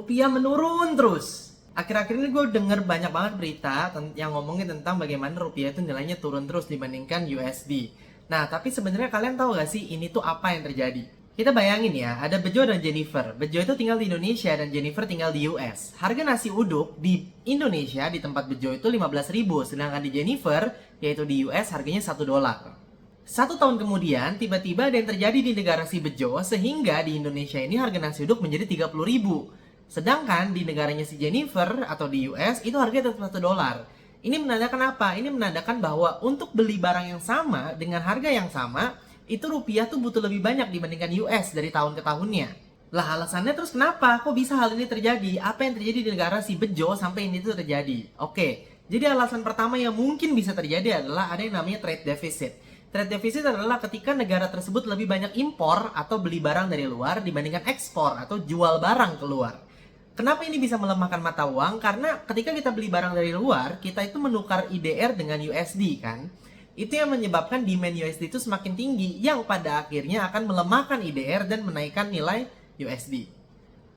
rupiah menurun terus. Akhir-akhir ini gue denger banyak banget berita yang ngomongin tentang bagaimana rupiah itu nilainya turun terus dibandingkan USD. Nah, tapi sebenarnya kalian tahu gak sih ini tuh apa yang terjadi? Kita bayangin ya, ada Bejo dan Jennifer. Bejo itu tinggal di Indonesia dan Jennifer tinggal di US. Harga nasi uduk di Indonesia di tempat Bejo itu 15.000, sedangkan di Jennifer, yaitu di US, harganya $1. 1 tahun kemudian, tiba-tiba ada yang terjadi di negara si Bejo, sehingga di Indonesia ini harga nasi uduk menjadi 30.000. Sedangkan di negaranya si Jennifer atau di US itu harganya tetap $1. Ini menandakan apa? Ini menandakan bahwa untuk beli barang yang sama dengan harga yang sama, itu rupiah tuh butuh lebih banyak dibandingkan US dari tahun ke tahunnya. Lah alasannya terus kenapa? Kok bisa hal ini terjadi? Apa yang terjadi di negara si Bejo sampai ini tuh terjadi? Oke, jadi alasan pertama yang mungkin bisa terjadi adalah ada yang namanya trade deficit. Trade deficit adalah ketika negara tersebut lebih banyak impor atau beli barang dari luar dibandingkan ekspor atau jual barang keluar. Kenapa ini bisa melemahkan mata uang? Karena ketika kita beli barang dari luar, kita itu menukar IDR dengan USD kan? Itu yang menyebabkan demand USD itu semakin tinggi, yang pada akhirnya akan melemahkan IDR dan menaikkan nilai USD.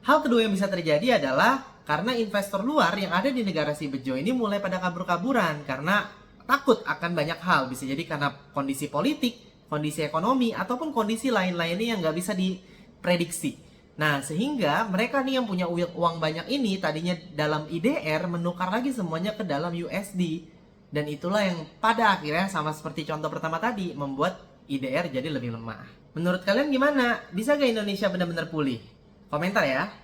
Hal kedua yang bisa terjadi adalah karena investor luar yang ada di negara si Bejo ini mulai pada kabur-kaburan karena takut akan banyak hal. Bisa jadi karena kondisi politik, kondisi ekonomi, ataupun kondisi lain-lainnya yang nggak bisa diprediksi. Nah, sehingga mereka nih yang punya uang banyak ini tadinya dalam IDR menukar lagi semuanya ke dalam USD. Dan itulah yang pada akhirnya sama seperti contoh pertama tadi membuat IDR jadi lebih lemah. Menurut kalian gimana? Bisa gak Indonesia benar-benar pulih? Komentar ya.